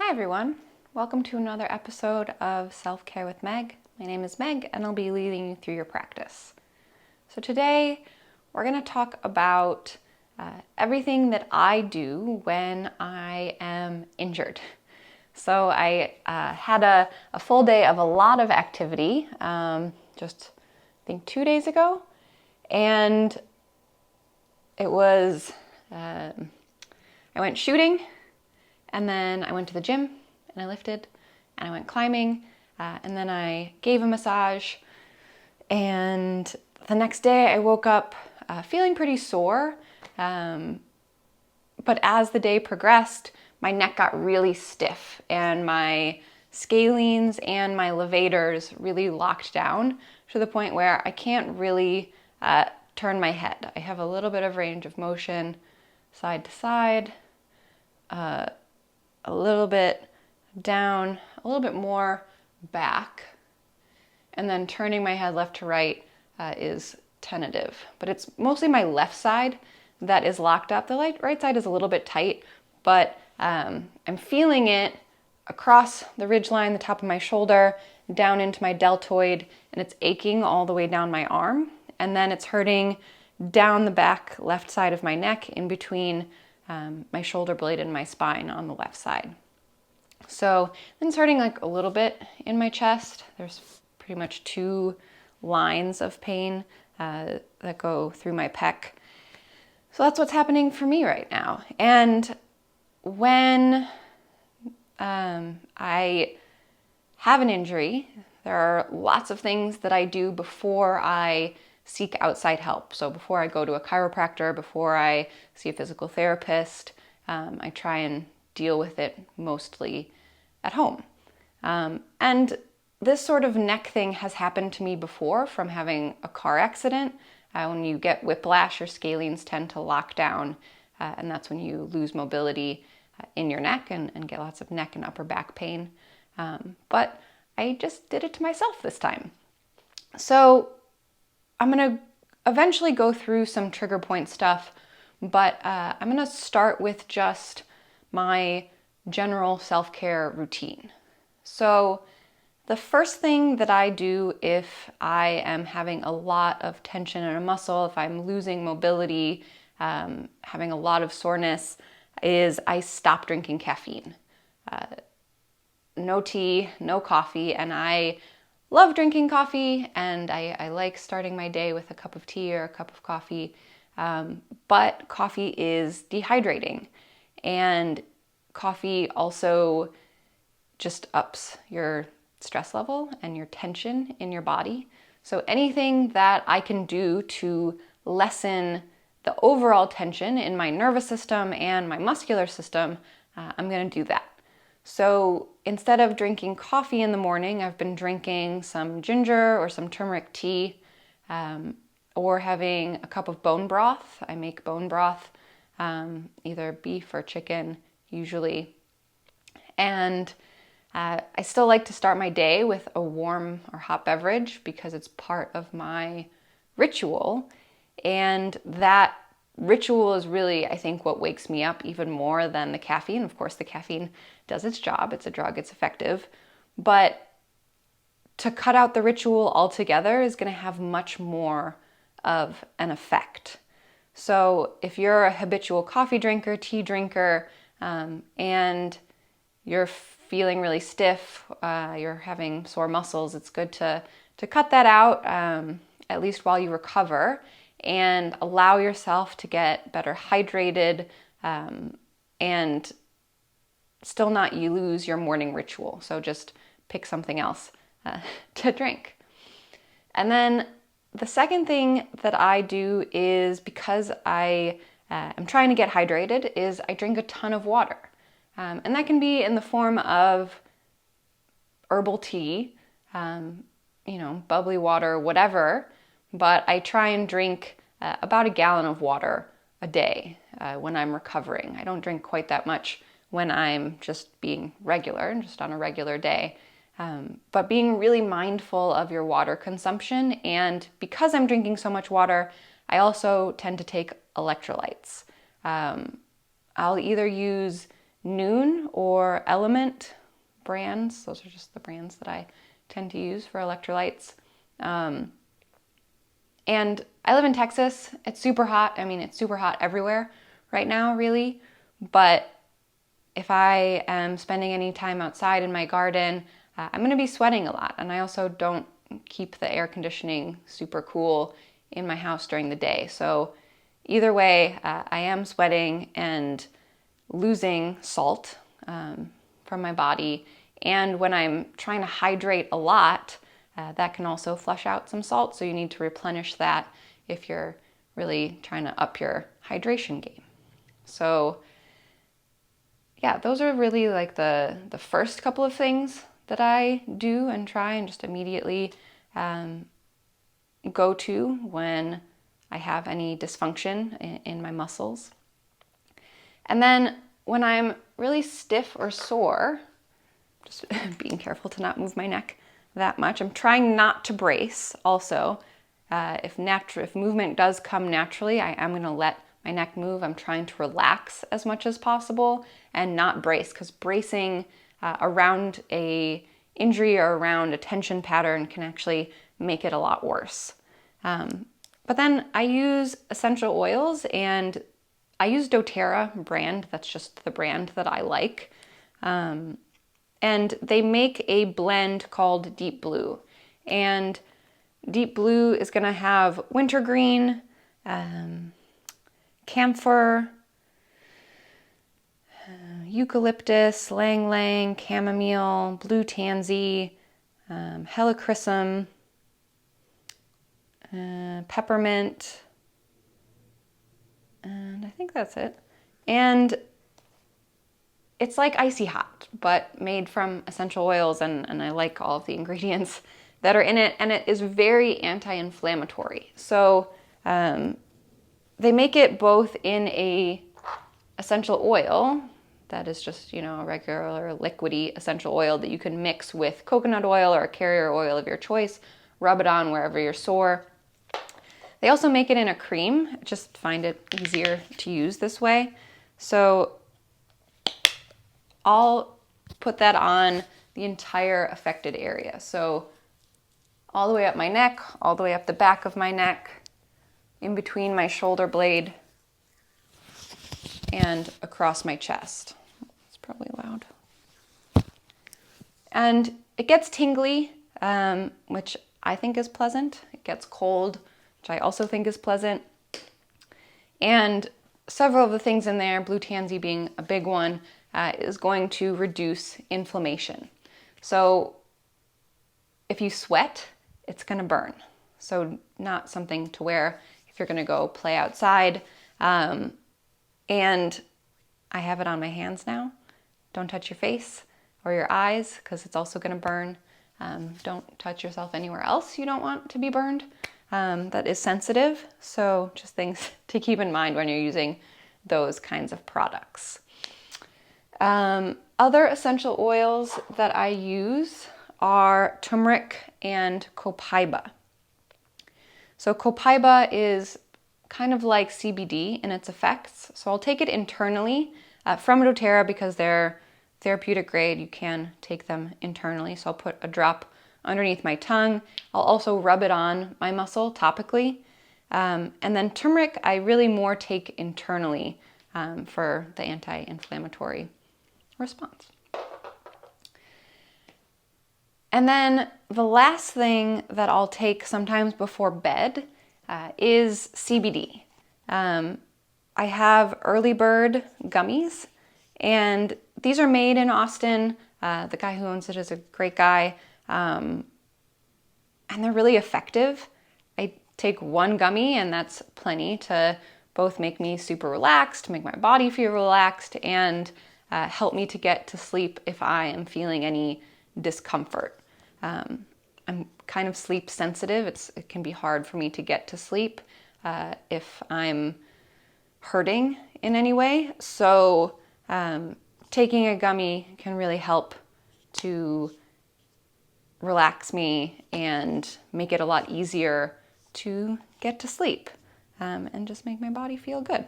Hi everyone, welcome to another episode of Self-Care with Meg. My name is Meg and I'll be leading you through your practice. So today we're going to talk about everything that I do when I am injured. So I had a full day of a lot of activity just I think 2 days ago, and it was I went shooting. And then I went to the gym and I lifted and I went climbing and then I gave a massage. And the next day I woke up feeling pretty sore. But as the day progressed, my neck got really stiff and my scalenes and my levators really locked down to the point where I can't really turn my head. I have a little bit of range of motion side to side. A little bit down, a little bit more back, and then turning my head left to right is tentative. But it's mostly my left side that is locked up. The right side is a little bit tight, but I'm feeling it across the ridgeline, the top of my shoulder, down into my deltoid, and it's aching all the way down my arm. And then it's hurting down the back left side of my neck in between my shoulder blade and my spine on the left side. So then it's hurting like a little bit in my chest. There's pretty much 2 lines of pain that go through my pec. So that's what's happening for me right now. And when I have an injury, there are lots of things that I do before I seek outside help. So before I go to a chiropractor, before I see a physical therapist, I try and deal with it mostly at home. And this sort of neck thing has happened to me before from having a car accident. When you get whiplash, your scalenes tend to lock down, and that's when you lose mobility in your neck and get lots of neck and upper back pain. But I just did it to myself this time. So I'm going to eventually go through some trigger point stuff, but I'm going to start with just my general self-care routine. So the first thing that I do if I am having a lot of tension in a muscle, if I'm losing mobility, having a lot of soreness, is I stop drinking caffeine. No tea, no coffee, and I love drinking coffee, and I like starting my day with a cup of tea or a cup of coffee, but coffee is dehydrating, and coffee also just ups your stress level and your tension in your body. So anything that I can do to lessen the overall tension in my nervous system and my muscular system, I'm going to do that. So instead of drinking coffee in the morning, I've been drinking some ginger or some turmeric tea, or having a cup of bone broth. I make bone broth, either beef or chicken usually. And I still like to start my day with a warm or hot beverage because it's part of my ritual. And that ritual is really, I think, what wakes me up even more than the caffeine. Of course, the caffeine does its job. It's a drug, it's effective. But to cut out the ritual altogether is going to have much more of an effect. So if you're a habitual coffee drinker, tea drinker, and you're feeling really stiff, you're having sore muscles, it's good to cut that out, at least while you recover, and allow yourself to get better hydrated, and still not you lose your morning ritual. So just pick something else to drink. And then the second thing that I do is, because I am trying to get hydrated, is I drink a ton of water. And that can be in the form of herbal tea, bubbly water, whatever. But I try and drink about a gallon of water a day when I'm recovering. I don't drink quite that much when I'm just being regular and just on a regular day. But being really mindful of your water consumption. And because I'm drinking so much water, I also tend to take electrolytes. I'll either use Noon or Element brands. Those are just the brands that I tend to use for electrolytes. And I live in Texas. It's super hot. I mean, it's super hot everywhere right now, really. But if I am spending any time outside in my garden, I'm going to be sweating a lot. And I also don't keep the air conditioning super cool in my house during the day. So either way, I am sweating and losing salt from my body. And when I'm trying to hydrate a lot, that can also flush out some salt. So you need to replenish that if you're really trying to up your hydration game. So yeah, those are really like the first couple of things that I do and try and just immediately go to when I have any dysfunction in my muscles. And then when I'm really stiff or sore, just being careful to not move my neck that much. I'm trying not to brace also. If movement does come naturally, I am going to let my neck move. I'm trying to relax as much as possible and not brace, because bracing around a injury or around a tension pattern can actually make it a lot worse. But then I use essential oils, and I use doTERRA brand. That's just the brand that I like. And they make a blend called Deep Blue. And Deep Blue is going to have wintergreen, camphor, eucalyptus, ylang ylang, chamomile, blue tansy, helichrysum, peppermint, and I think that's it. And it's like icy hot, but made from essential oils, and I like all of the ingredients that are in it, and it is very anti-inflammatory. So they make it both in a essential oil that is just, a regular liquidy essential oil that you can mix with coconut oil or a carrier oil of your choice, rub it on wherever you're sore. They also make it in a cream. I just find it easier to use this way. So I'll put that on the entire affected area. So all the way up my neck, all the way up the back of my neck, in between my shoulder blade, and across my chest. It's probably loud. And it gets tingly, which I think is pleasant. It gets cold, which I also think is pleasant. And several of the things in there, blue tansy being a big one, is going to reduce inflammation. So if you sweat, it's going to burn. So not something to wear if you're going to go play outside. And I have it on my hands now. Don't touch your face or your eyes, because it's also going to burn. Don't touch yourself anywhere else you don't want to be burned. That is sensitive. So just things to keep in mind when you're using those kinds of products. Other essential oils that I use are turmeric and copaiba. So copaiba is kind of like CBD in its effects. So I'll take it internally from doTERRA, because they're therapeutic grade. You can take them internally. So I'll put a drop underneath my tongue. I'll also rub it on my muscle topically. And then turmeric, I really more take internally for the anti-inflammatory response. And then the last thing that I'll take sometimes before bed is CBD. I have Early Bird Gummies, and these are made in Austin. The guy who owns it is a great guy, and they're really effective. I take one gummy, and that's plenty to both make me super relaxed, make my body feel relaxed, and help me to get to sleep if I am feeling any discomfort. I'm kind of sleep sensitive. It can be hard for me to get to sleep if I'm hurting in any way. So taking a gummy can really help to relax me and make it a lot easier to get to sleep and just make my body feel good.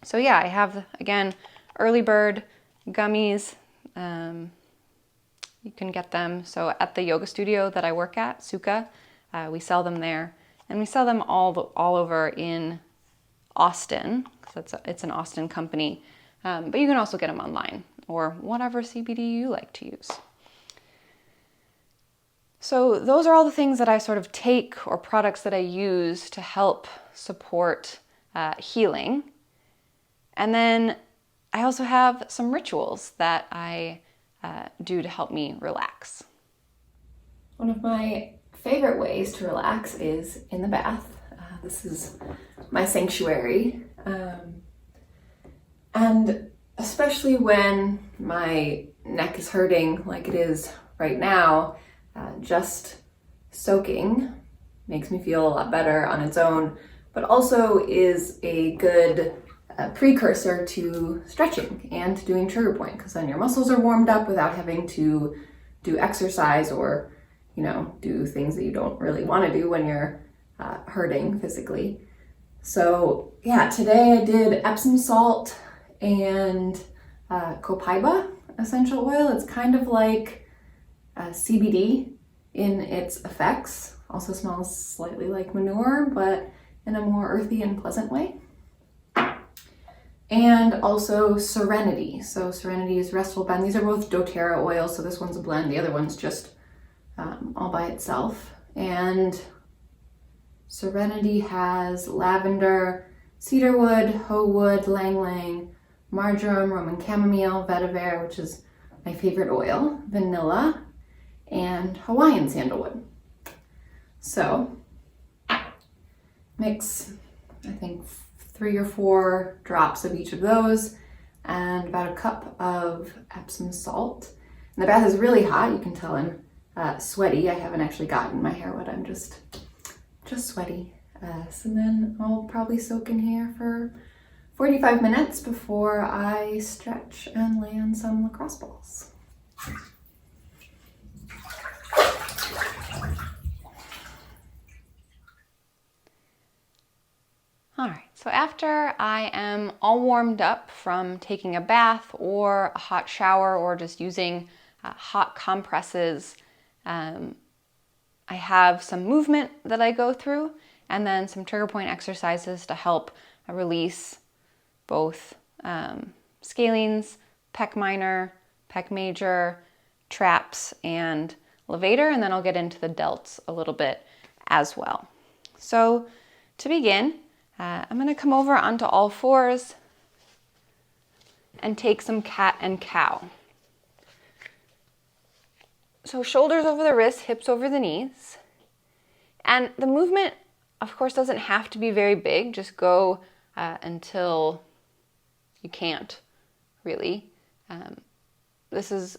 So yeah, I have, again, Early Bird Gummies. You can get them. So at the yoga studio that I work at, Suka, we sell them there. And we sell them all over in Austin, because it's an Austin company. But you can also get them online or whatever CBD you like to use. So those are all the things that I sort of take, or products that I use to help support healing. And then I also have some rituals that I do to help me relax. One of my favorite ways to relax is in the bath. This is my sanctuary. And especially when my neck is hurting like it is right now, just soaking makes me feel a lot better on its own, but also is a good precursor to stretching and to doing trigger point, because then your muscles are warmed up without having to do exercise or, do things that you don't really want to do when you're hurting physically. So yeah, today I did Epsom salt and copaiba essential oil. It's kind of like CBD in its effects. Also smells slightly like manure, but in a more earthy and pleasant way. And also Serenity. So Serenity is Restful Bend. These are both doTERRA oils, so this one's a blend, the other one's just all by itself. And Serenity has lavender, cedarwood, hoe wood, lang lang, marjoram, Roman chamomile, vetiver, which is my favorite oil, vanilla, and Hawaiian sandalwood. So mix, I think, 3 or 4 drops of each of those and about a cup of Epsom salt. And the bath is really hot. You can tell I'm sweaty. I haven't actually gotten my hair wet. I'm just sweaty. So then I'll probably soak in here for 45 minutes before I stretch and lay on some lacrosse balls. All right, so after I am all warmed up from taking a bath or a hot shower or just using hot compresses, I have some movement that I go through, and then some trigger point exercises to help release both scalenes, Peck minor, Peck major, traps, and levator, and then I'll get into the delts a little bit as well. So to begin, I'm going to come over onto all fours and take some cat and cow. So shoulders over the wrists, hips over the knees. And the movement, of course, doesn't have to be very big. Just go until you can't, really. This is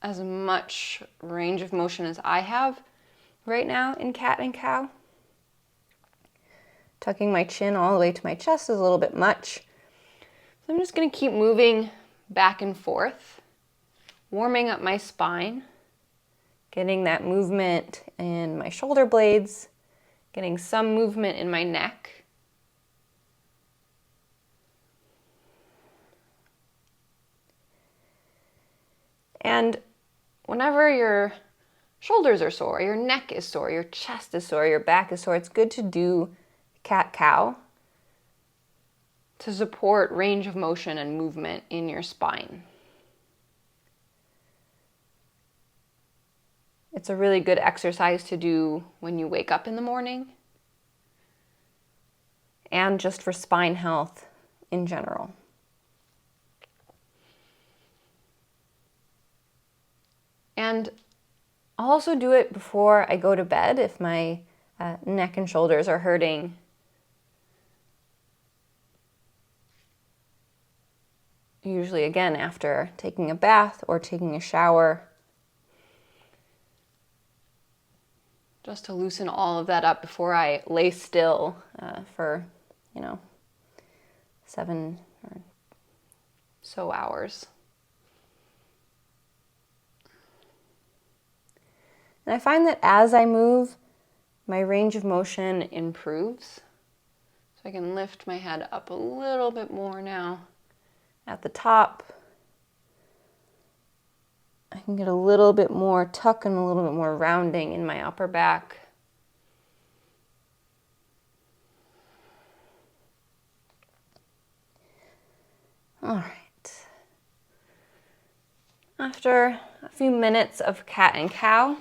as much range of motion as I have right now in cat and cow. Tucking my chin all the way to my chest is a little bit much. So I'm just going to keep moving back and forth, warming up my spine, getting that movement in my shoulder blades, getting some movement in my neck. And whenever your shoulders are sore, your neck is sore, your chest is sore, your back is sore, it's good to do cat-cow to support range of motion and movement in your spine. It's a really good exercise to do when you wake up in the morning and just for spine health in general. And I'll also do it before I go to bed if my neck and shoulders are hurting. Usually, again, after taking a bath or taking a shower, just to loosen all of that up before I lay still for, 7 or so hours. And I find that as I move, my range of motion improves. So I can lift my head up a little bit more now at the top, can get a little bit more tuck and a little bit more rounding in my upper back. All right. After a few minutes of cat and cow,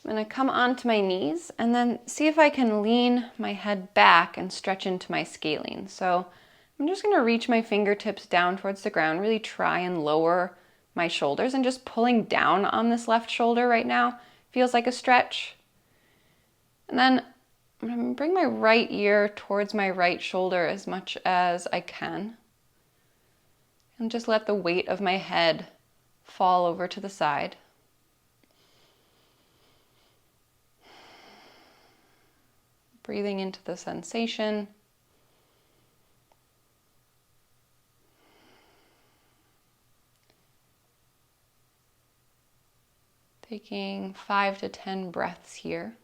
I'm going to come onto my knees and then see if I can lean my head back and stretch into my scalene. So I'm just going to reach my fingertips down towards the ground, really try and lower my shoulders, and just pulling down on this left shoulder right now feels like a stretch. And then I'm going to bring my right ear towards my right shoulder as much as I can. And just let the weight of my head fall over to the side. Breathing into the sensation. Taking 5 to 10 breaths here.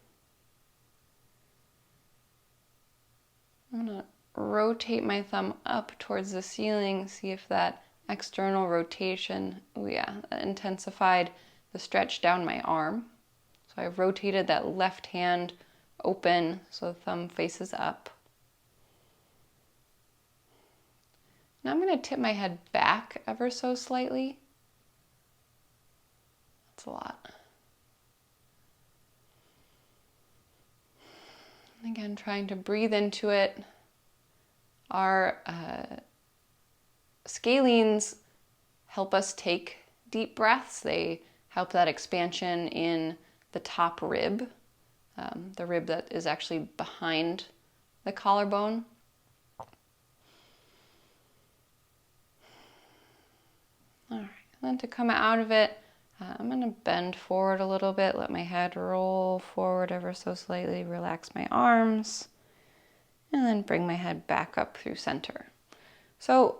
I'm going to rotate my thumb up towards the ceiling, see if that external rotation, intensified the stretch down my arm. So I rotated that left hand open so the thumb faces up. Now I'm going to tip my head back ever so slightly. That's a lot. And again, trying to breathe into it. Our scalenes help us take deep breaths. They help that expansion in the top rib, the rib that is actually behind the collarbone. All right, and then to come out of it, I'm going to bend forward a little bit, let my head roll forward ever so slightly, relax my arms, and then bring my head back up through center. So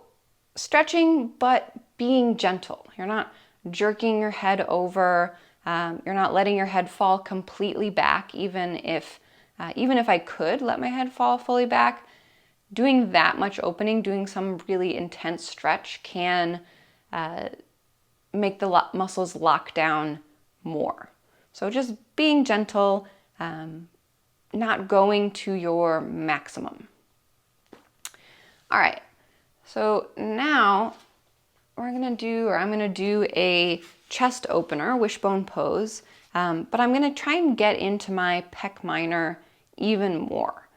stretching, but being gentle. You're not jerking your head over. You're not letting your head fall completely back, even if I could let my head fall fully back. Doing that much opening, doing some really intense stretch can make the muscles lock down more. So just being gentle, not going to your maximum. All right, so now I'm gonna do a chest opener, wishbone pose, but I'm gonna try and get into my pec minor even more.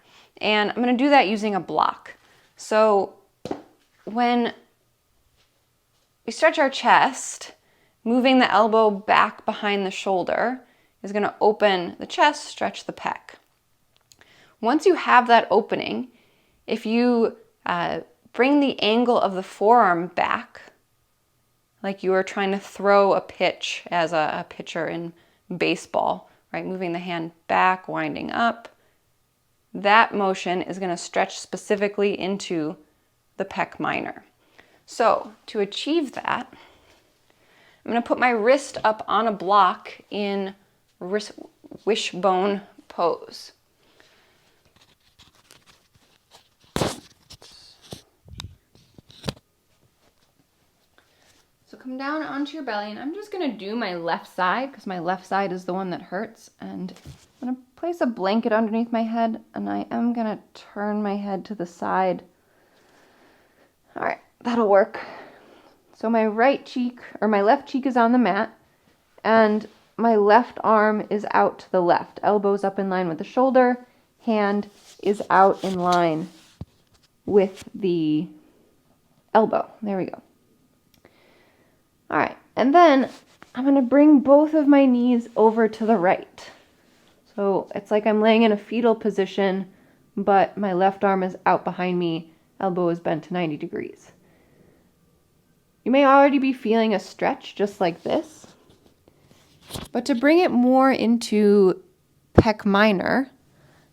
And I'm gonna do that using a block. So when we stretch our chest, moving the elbow back behind the shoulder is gonna open the chest, stretch the pec. Once you have that opening, if you bring the angle of the forearm back, like you are trying to throw a pitch as a pitcher in baseball, right? Moving the hand back, winding up. That motion is going to stretch specifically into the pec minor. So to achieve that, I'm going to put my wrist up on a block in wishbone pose. So come down onto your belly, and I'm just going to do my left side because my left side is the one that hurts. And I'm going to place a blanket underneath my head, and I am going to turn my head to the side. All right, that'll work. So my right cheek, or my left cheek is on the mat, and my left arm is out to the left. Elbows up in line with the shoulder, hand is out in line with the elbow. There we go. All right, and then I'm going to bring both of my knees over to the right. So it's like I'm laying in a fetal position, but my left arm is out behind me, elbow is bent to 90 degrees. You may already be feeling a stretch just like this, but to bring it more into pec minor,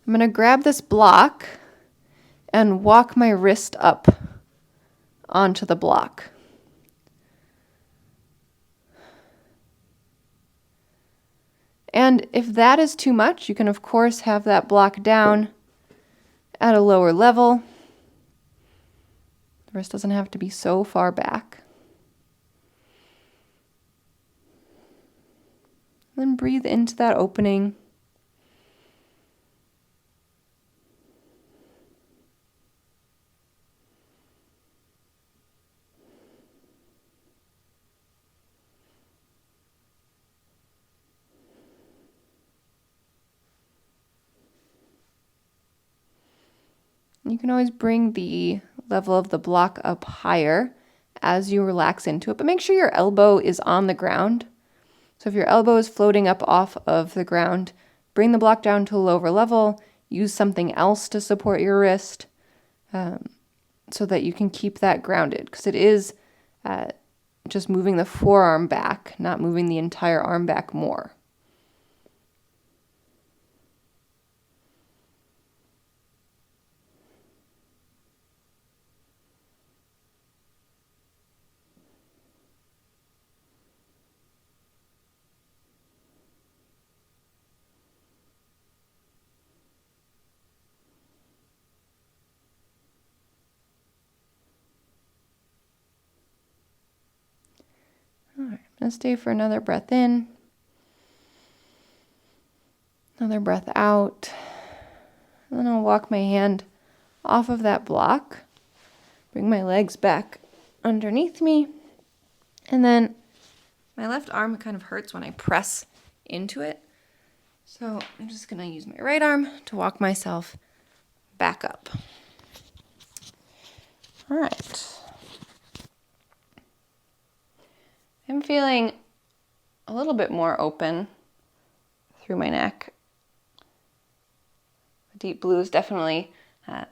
I'm going to grab this block and walk my wrist up onto the block. And if that is too much, you can of course have that block down at a lower level. The wrist doesn't have to be so far back. Then breathe into that opening. You can always bring the level of the block up higher as you relax into it, but make sure your elbow is on the ground. So if your elbow is floating up off of the ground, bring the block down to a lower level, use something else to support your wrist so that you can keep that grounded, because it is just moving the forearm back, not moving the entire arm back more. All right, I'm going to stay for another breath in, another breath out, and then I'll walk my hand off of that block, bring my legs back underneath me, and then my left arm kind of hurts when I press into it, so I'm just going to use my right arm to walk myself back up. All right. I'm feeling a little bit more open through my neck. The deep blue is definitely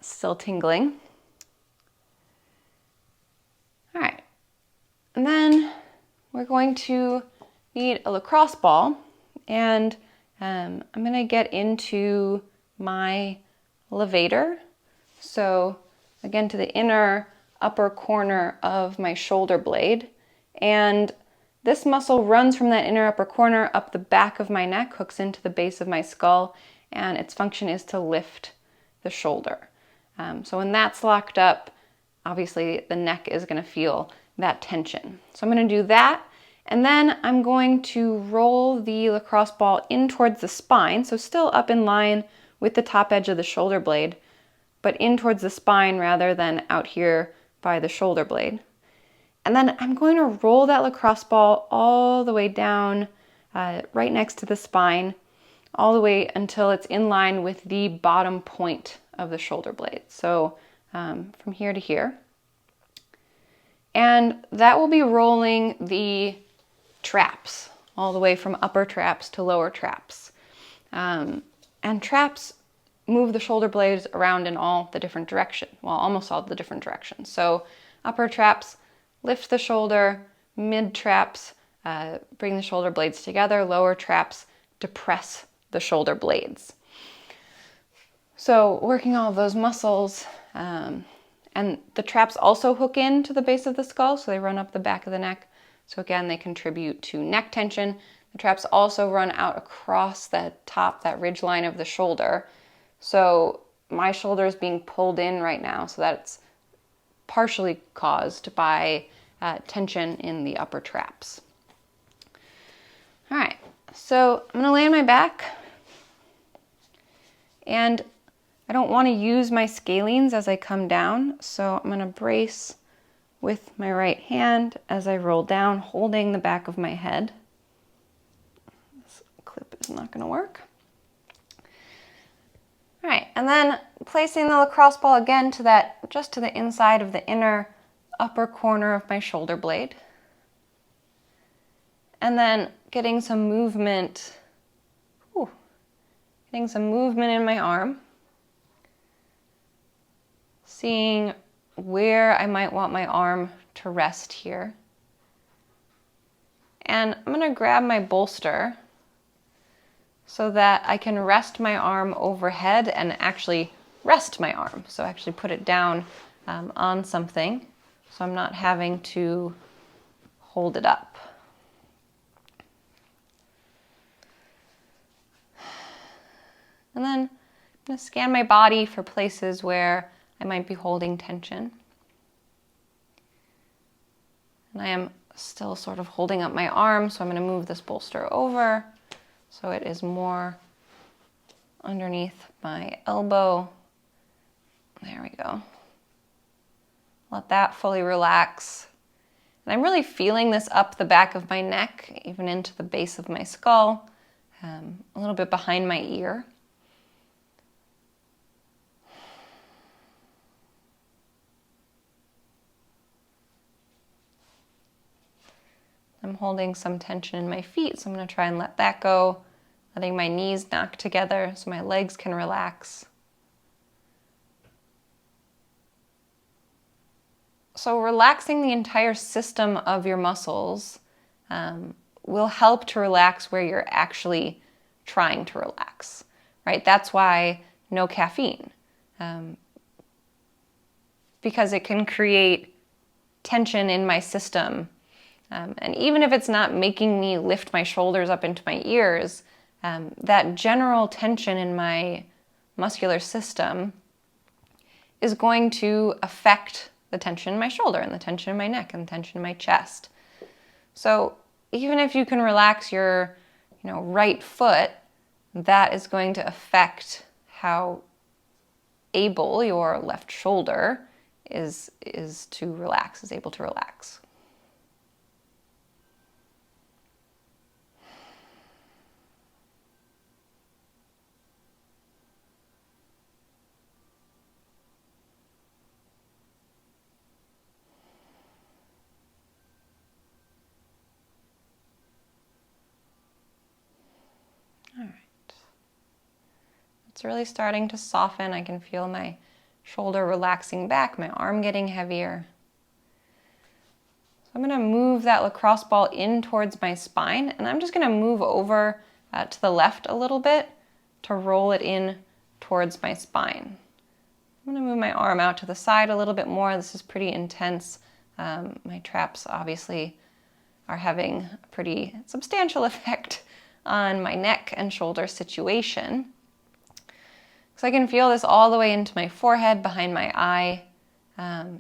still tingling. All right, and then we're going to need a lacrosse ball, and I'm going to get into my levator. So again, to the inner upper corner of my shoulder blade, and this muscle runs from that inner upper corner up the back of my neck, hooks into the base of my skull, and its function is to lift the shoulder. So when that's locked up, obviously the neck is going to feel that tension. So I'm going to do that, and then I'm going to roll the lacrosse ball in towards the spine, so still up in line with the top edge of the shoulder blade, but in towards the spine rather than out here by the shoulder blade. And then I'm going to roll that lacrosse ball all the way down right next to the spine, all the way until it's in line with the bottom point of the shoulder blade. So from here to here. And that will be rolling the traps all the way from upper traps to lower traps. And traps move the shoulder blades around in all the different directions, well, almost all the different directions. So upper traps lift the shoulder, mid traps bring the shoulder blades together, lower traps depress the shoulder blades. So working all of those muscles, and the traps also hook into the base of the skull, so they run up the back of the neck. So again, they contribute to neck tension. The traps also run out across that top, that ridge line of the shoulder. So my shoulder is being pulled in right now, so that's partially caused by tension in the upper traps. All right, so I'm gonna lay on my back, and I don't wanna use my scalenes as I come down, so I'm gonna brace with my right hand as I roll down, holding the back of my head. This clip is not gonna work. All right, and then placing the lacrosse ball again to that, just to the inside of the inner upper corner of my shoulder blade. And then getting some movement, in my arm. Seeing where I might want my arm to rest here. And I'm gonna grab my bolster so that I can rest my arm overhead and actually rest my arm. So actually put it down on something, so I'm not having to hold it up. And then I'm going to scan my body for places where I might be holding tension. And I am still sort of holding up my arm, so I'm going to move this bolster over So it is more underneath my elbow. There we go. Let that fully relax. And I'm really feeling this up the back of my neck, even into the base of my skull, a little bit behind my ear. I'm holding some tension in my feet, so I'm going to try and let that go, letting my knees knock together so my legs can relax. So relaxing the entire system of your muscles will help to relax where you're actually trying to relax, right? That's why no caffeine, because it can create tension in my system. And even if it's not making me lift my shoulders up into my ears, that general tension in my muscular system is going to affect the tension in my shoulder and the tension in my neck and the tension in my chest. So even if you can relax your, right foot, that is going to affect how able your left shoulder is to relax, is able to relax. All right. It's really starting to soften. I can feel my shoulder relaxing back, my arm getting heavier. So I'm going to move that lacrosse ball in towards my spine, and I'm just going to move over to the left a little bit to roll it in towards my spine. I'm going to move my arm out to the side a little bit more. This is pretty intense. My traps obviously are having a pretty substantial effect on my neck and shoulder situation. So I can feel this all the way into my forehead, behind my eye.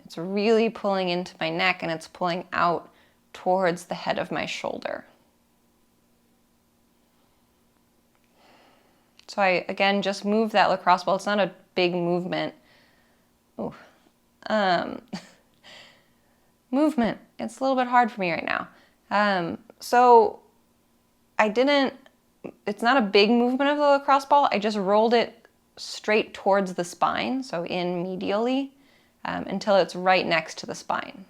It's really pulling into my neck and it's pulling out towards the head of my shoulder. So I, again, just move that lacrosse ball. It's not a big movement. Ooh. Movement. It's a little bit hard for me right now. So it's not a big movement of the lacrosse ball. I just rolled it straight towards the spine, so in medially, until it's right next to the spine.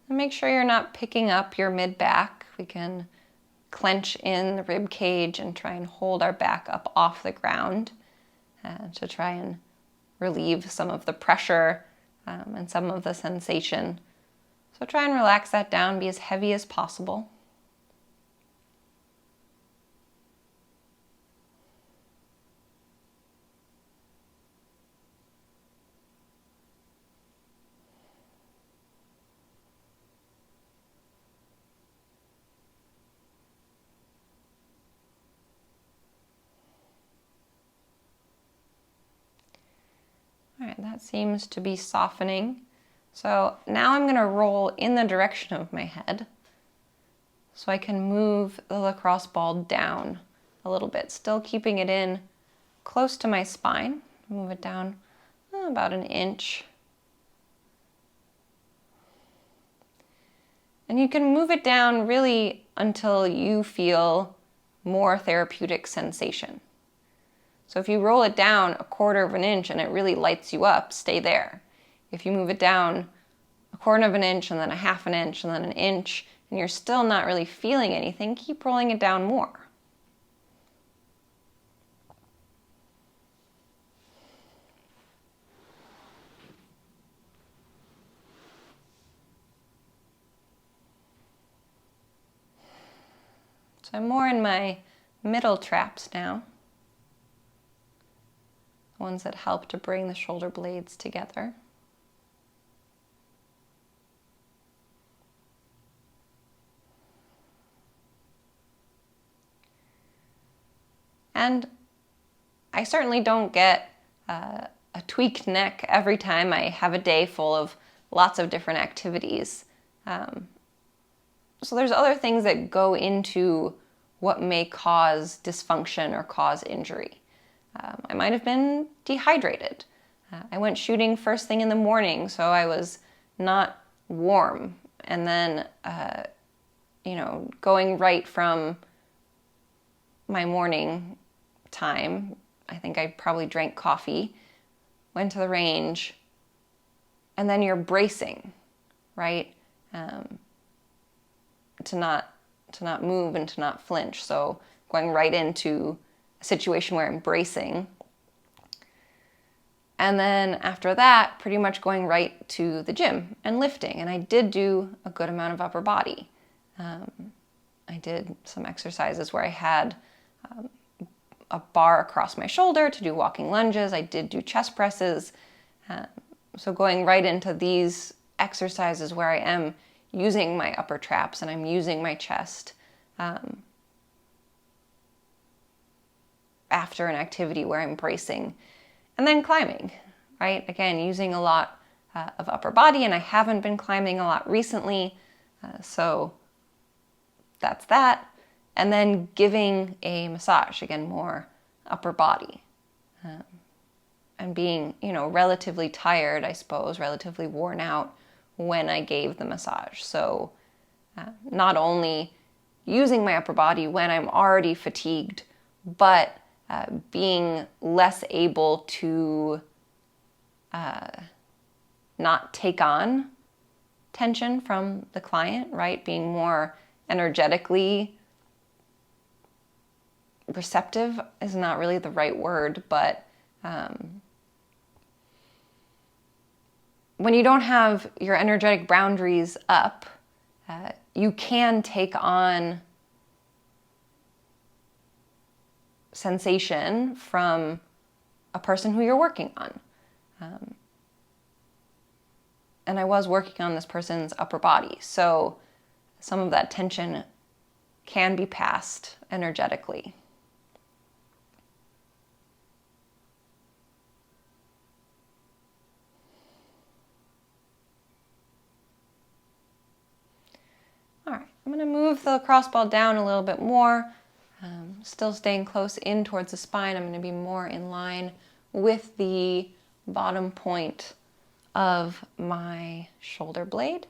And make sure you're not picking up your mid-back. We can clench in the rib cage and try and hold our back up off the ground to try and relieve some of the pressure and some of the sensation. So try and relax that down, be as heavy as possible. All right, that seems to be softening. So now I'm going to roll in the direction of my head so I can move the lacrosse ball down a little bit, still keeping it in close to my spine. Move it down about an inch. And you can move it down really until you feel more therapeutic sensation. So if you roll it down 1/4 of an inch and it really lights you up, stay there. If you move it down 1/4 of an inch and then 1/2 an inch and then an inch and you're still not really feeling anything, keep rolling it down more. So I'm more in my middle traps now. Ones that help to bring the shoulder blades together. And I certainly don't get a a tweaked neck every time I have a day full of lots of different activities. So there's other things that go into what may cause dysfunction or cause injury. I might have been dehydrated. I went shooting first thing in the morning, so I was not warm. And then, going right from my morning time, I think I probably drank coffee, went to the range, and then you're bracing, right? To not move and to not flinch. So going right into a situation where I'm bracing. And then after that, pretty much going right to the gym and lifting. And I did do a good amount of upper body. I did some exercises where I had a bar across my shoulder to do walking lunges. I did do chest presses. So going right into these exercises where I am using my upper traps and I'm using my chest after an activity where I'm bracing. And then climbing, right? Again, using a lot of upper body, and I haven't been climbing a lot recently, so that's that. And then giving a massage, again, more upper body. And being, relatively tired, I suppose, relatively worn out when I gave the massage. So not only using my upper body when I'm already fatigued, but being less able to not take on tension from the client, right? Being more energetically receptive is not really the right word, but when you don't have your energetic boundaries up, you can take on sensation from a person who you're working on. And I was working on this person's upper body, so some of that tension can be passed energetically. All right, I'm going to move the lacrosse ball down a little bit more. Still staying close in towards the spine. I'm going to be more in line with the bottom point of my shoulder blade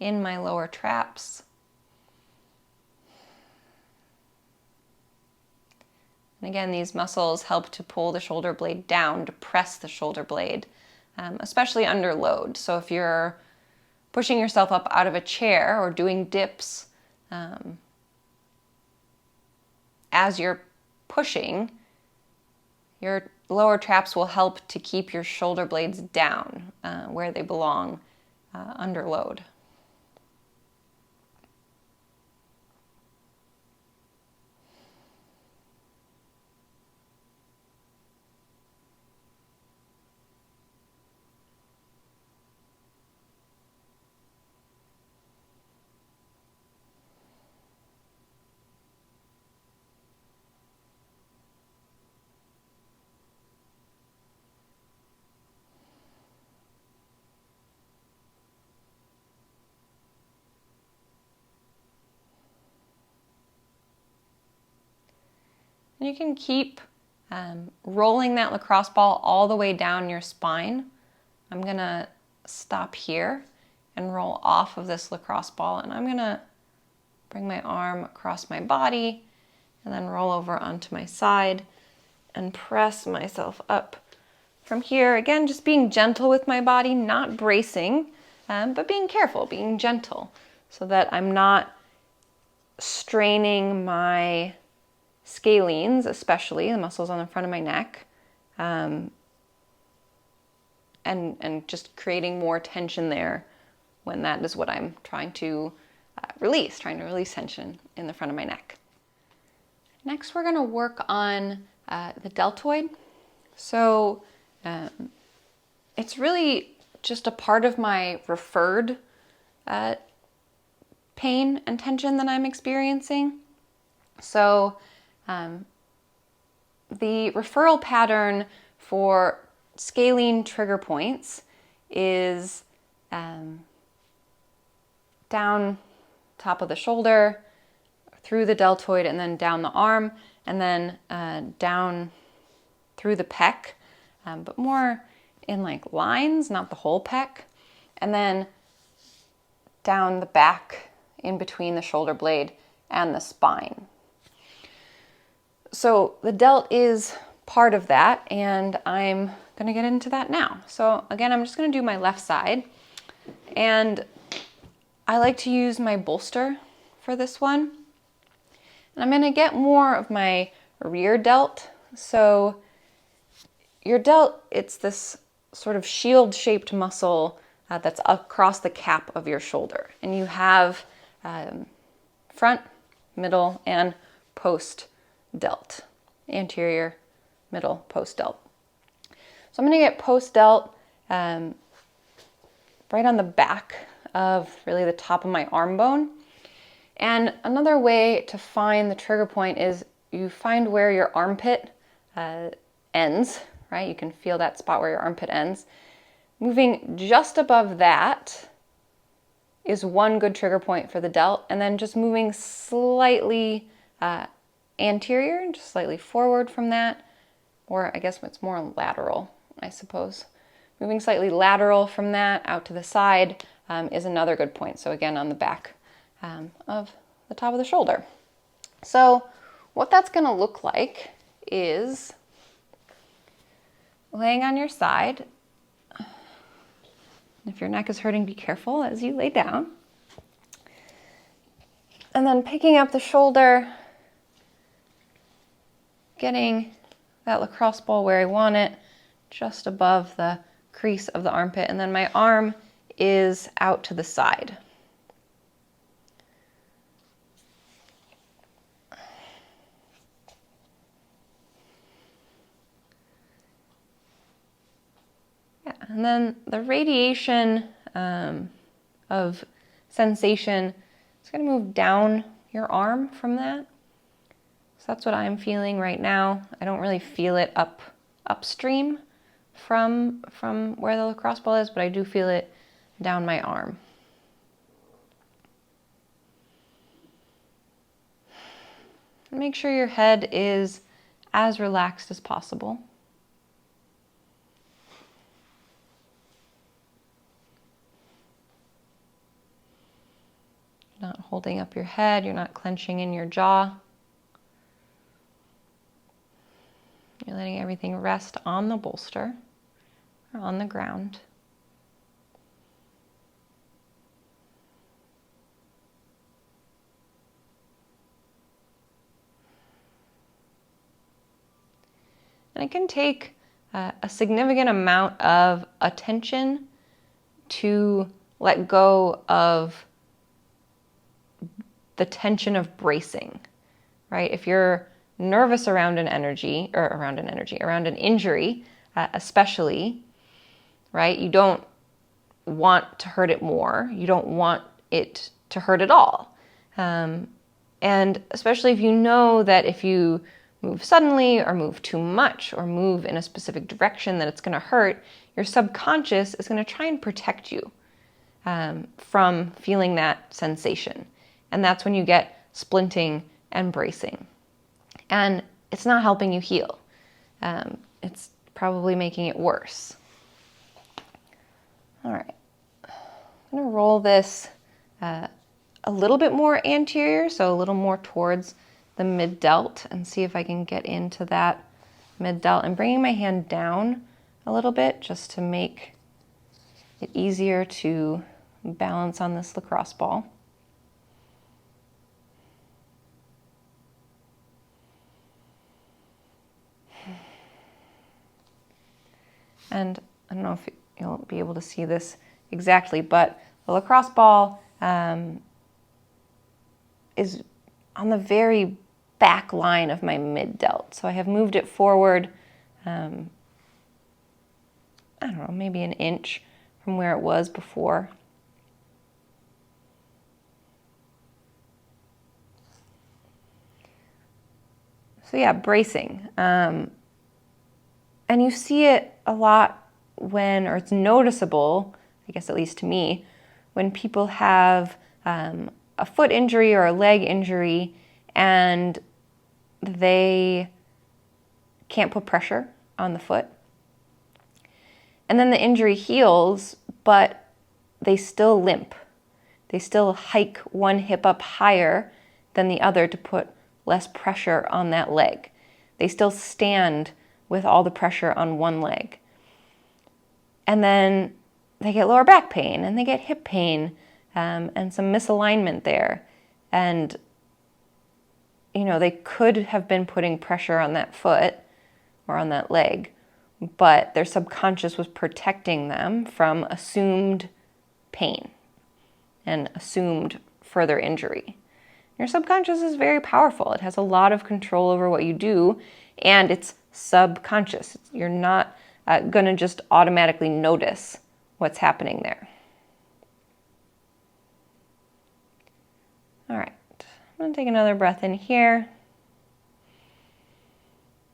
in my lower traps. And again, these muscles help to pull the shoulder blade down, to press the shoulder blade, especially under load. So if you're pushing yourself up out of a chair or doing dips, as you're pushing, your lower traps will help to keep your shoulder blades down where they belong under load. And you can keep rolling that lacrosse ball all the way down your spine. I'm going to stop here and roll off of this lacrosse ball, and I'm going to bring my arm across my body and then roll over onto my side and press myself up from here. Again, just being gentle with my body, not bracing, but being careful, being gentle, so that I'm not straining my scalenes, especially the muscles on the front of my neck, and just creating more tension there when that is what I'm trying to release tension in the front of my neck. Next, we're going to work on the deltoid. So it's really just a part of my referred pain and tension that I'm experiencing. So the referral pattern for scalene trigger points is down top of the shoulder, through the deltoid, and then down the arm, and then down through the pec, but more in like lines, not the whole pec, and then down the back in between the shoulder blade and the spine. So the delt is part of that, and I'm going to get into that now. So again, I'm just going to do my left side, and I like to use my bolster for this one. And I'm going to get more of my rear delt. So your delt, it's this sort of shield-shaped muscle that's across the cap of your shoulder. And you have front, middle, and post delt. Anterior, middle, post delt. So I'm going to get post delt right on the back of really the top of my arm bone. And another way to find the trigger point is you find where your armpit ends, right? You can feel that spot where your armpit ends. Moving just above that is one good trigger point for the delt, and then just moving slightly anterior, just slightly forward from that, or I guess it's more lateral, I suppose. Moving slightly lateral from that out to the side is another good point. So again, on the back of the top of the shoulder. So what that's going to look like is laying on your side. If your neck is hurting, be careful as you lay down. And then picking up the shoulder, getting that lacrosse ball where I want it, just above the crease of the armpit. And then my arm is out to the side. Yeah, and then the radiation of sensation is going to move down your arm from that. So that's what I'm feeling right now. I don't really feel it upstream from where the lacrosse ball is, but I do feel it down my arm. Make sure your head is as relaxed as possible. You're not holding up your head, you're not clenching in your jaw. You're letting everything rest on the bolster or on the ground. And it can take a significant amount of attention to let go of the tension of bracing, right? If you're nervous around an injury, especially, right? You don't want to hurt it more. You don't want it to hurt at all. And especially if you know that if you move suddenly or move too much or move in a specific direction that it's going to hurt, your subconscious is going to try and protect you from feeling that sensation. And that's when you get splinting and bracing. And it's not helping you heal. It's probably making it worse. All right. I'm going to roll this a little bit more anterior, so a little more towards the mid delt, and see if I can get into that mid delt, and bringing my hand down a little bit just to make it easier to balance on this lacrosse ball. And I don't know if you'll be able to see this exactly, but the lacrosse ball is on the very back line of my mid delt. So I have moved it forward, I don't know, maybe an inch from where it was before. So yeah, bracing. I And you see it a lot when, or it's noticeable, I guess at least to me, when people have a foot injury or a leg injury and they can't put pressure on the foot. And then the injury heals, but they still limp. They still hike one hip up higher than the other to put less pressure on that leg. They still stand with all the pressure on one leg. And then they get lower back pain and they get hip pain and some misalignment there. And, you know, they could have been putting pressure on that foot or on that leg, but their subconscious was protecting them from assumed pain and assumed further injury. Your subconscious is very powerful. It has a lot of control over what you do, and it's subconscious. You're not going to just automatically notice what's happening there. All right, I'm going to take another breath in here.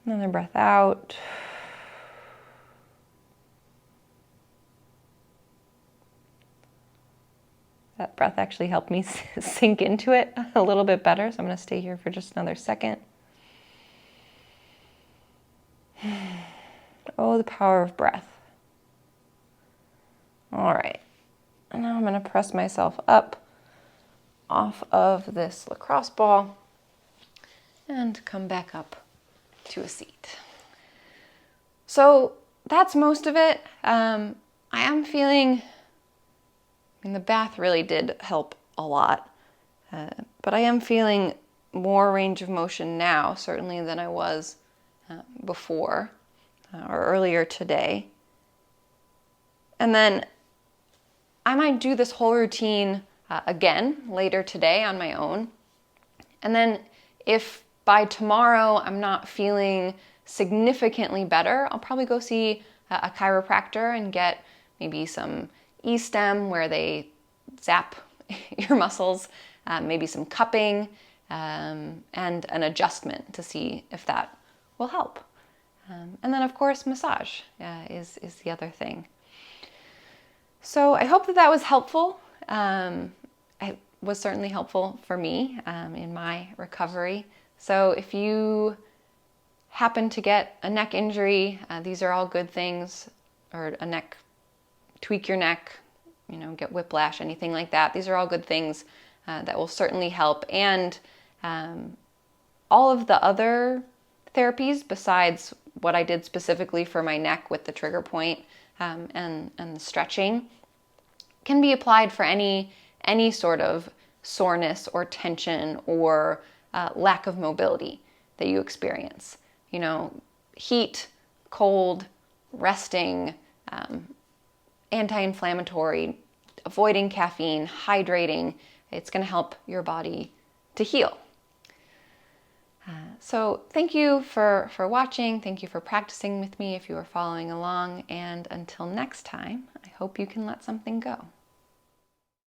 Another breath out. That breath actually helped me sink into it a little bit better, so I'm going to stay here for just another second. Oh, the power of breath. All right, and now I'm going to press myself up off of this lacrosse ball and come back up to a seat. So that's most of it. I am feeling, the bath really did help a lot, but I am feeling more range of motion now, certainly than I was before or earlier today. And then I might do this whole routine again later today on my own. And then if by tomorrow I'm not feeling significantly better, I'll probably go see a chiropractor and get maybe some E-stem where they zap your muscles, maybe some cupping, and an adjustment to see if that will help. And then of course massage is the other thing. So I hope that was helpful. It was certainly helpful for me in my recovery. So if you happen to get a neck injury, these are all good things, or a neck, tweak your neck, get whiplash, anything like that. These are all good things that will certainly help. And all of the other therapies besides what I did specifically for my neck with the trigger point and the stretching can be applied for any sort of soreness or tension or lack of mobility that you experience. Heat, cold, resting, anti-inflammatory, avoiding caffeine, hydrating. It's going to help your body to heal. So thank you for watching. Thank you for practicing with me if you are following along. And until next time, I hope you can let something go.